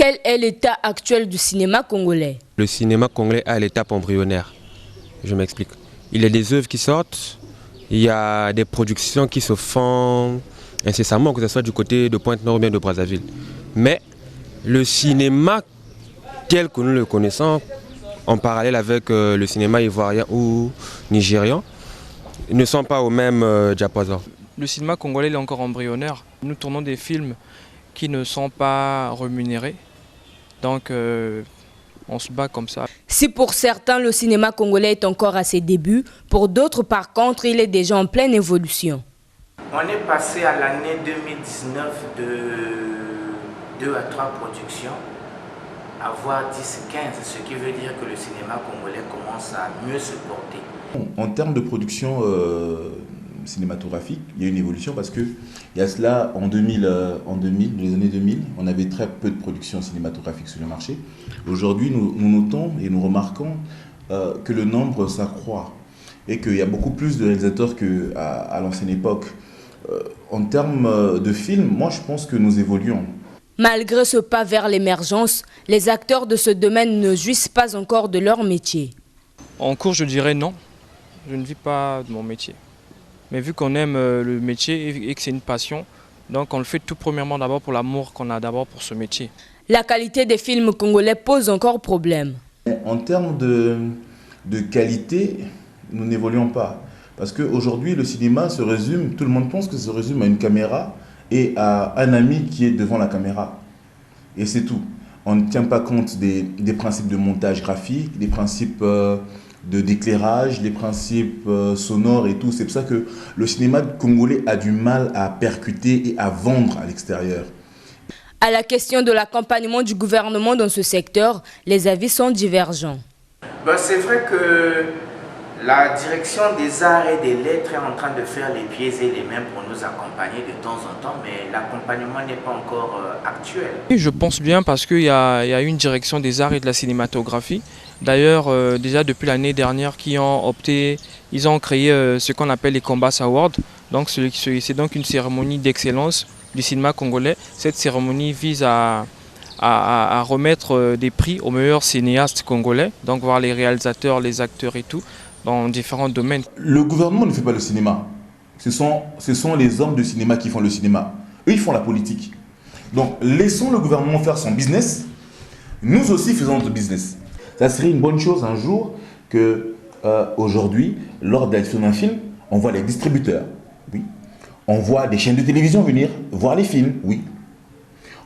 Quel est l'état actuel du cinéma congolais? Le cinéma congolais est à l'étape embryonnaire. Je m'explique. Il y a des œuvres qui sortent, il y a des productions qui se font incessamment, que ce soit du côté de Pointe-Noire ou bien de Brazzaville. Mais le cinéma tel que nous le connaissons, en parallèle avec le cinéma ivoirien ou nigérian, ne sont pas au même diapason. Le cinéma congolais est encore embryonnaire. Nous tournons des films qui ne sont pas rémunérés. Donc on se bat comme ça. Si pour certains le cinéma congolais est encore à ses débuts, pour d'autres par contre il est déjà en pleine évolution. On est passé à l'année 2019 de 2 à 3 productions, à voire 10-15, ce qui veut dire que le cinéma congolais commence à mieux se porter. En termes de production cinématographique, il y a une évolution parce que il y a cela en 2000, les années 2000, on avait très peu de production cinématographique sur le marché. Aujourd'hui, nous notons et nous remarquons que le nombre s'accroît et qu'il y a beaucoup plus de réalisateurs qu'à l'ancienne époque. En termes de films, moi je pense que nous évoluons. Malgré ce pas vers l'émergence, les acteurs de ce domaine ne jouissent pas encore de leur métier. En cours, je dirais non. Je ne vis pas de mon métier. Mais vu qu'on aime le métier et que c'est une passion, donc on le fait tout premièrement d'abord pour l'amour qu'on a d'abord pour ce métier. La qualité des films congolais pose encore problème. En termes de qualité, nous n'évoluons pas. Parce qu'aujourd'hui, le cinéma se résume, tout le monde pense que ça se résume à une caméra et à un ami qui est devant la caméra. Et c'est tout. On ne tient pas compte des principes de montage graphique, des principes d'éclairage, des principes sonores et tout. C'est pour ça que le cinéma congolais a du mal à percuter et à vendre à l'extérieur. À la question de l'accompagnement du gouvernement dans ce secteur, les avis sont divergents. C'est vrai que la direction des arts et des lettres est en train de faire les pieds et les mains pour nous accompagner de temps en temps, mais l'accompagnement n'est pas encore actuel. Je pense bien parce qu'il y a une direction des arts et de la cinématographie. D'ailleurs, déjà depuis l'année dernière, ils ont créé ce qu'on appelle les Combats Awards. Donc c'est donc une cérémonie d'excellence du cinéma congolais. Cette cérémonie vise à remettre des prix aux meilleurs cinéastes congolais, donc voir les réalisateurs, les acteurs et tout, dans différents domaines. Le gouvernement ne fait pas le cinéma. Ce sont les hommes de cinéma qui font le cinéma. Eux, ils font la politique. Donc, laissons le gouvernement faire son business. Nous aussi faisons notre business. Ça serait une bonne chose un jour que, aujourd'hui, lors de la diffusion d'un film, on voit les distributeurs. Oui. On voit des chaînes de télévision venir voir les films. Oui.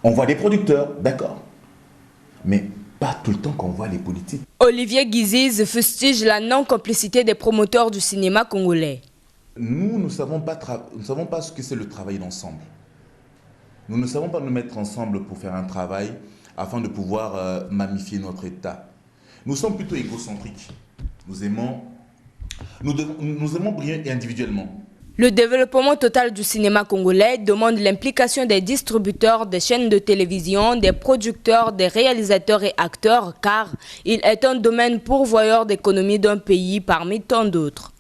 On voit des producteurs. D'accord. Mais pas tout le temps qu'on voit les politiques. Olivier Guiziz fustige la non-complicité des promoteurs du cinéma congolais. Nous ne savons pas ce que c'est le travail d'ensemble. Nous ne savons pas nous mettre ensemble pour faire un travail afin de pouvoir mamifier notre État. Nous sommes plutôt égocentriques. Nous aimons briller individuellement. Le développement total du cinéma congolais demande l'implication des distributeurs, des chaînes de télévision, des producteurs, des réalisateurs et acteurs, car il est un domaine pourvoyeur d'économie d'un pays parmi tant d'autres.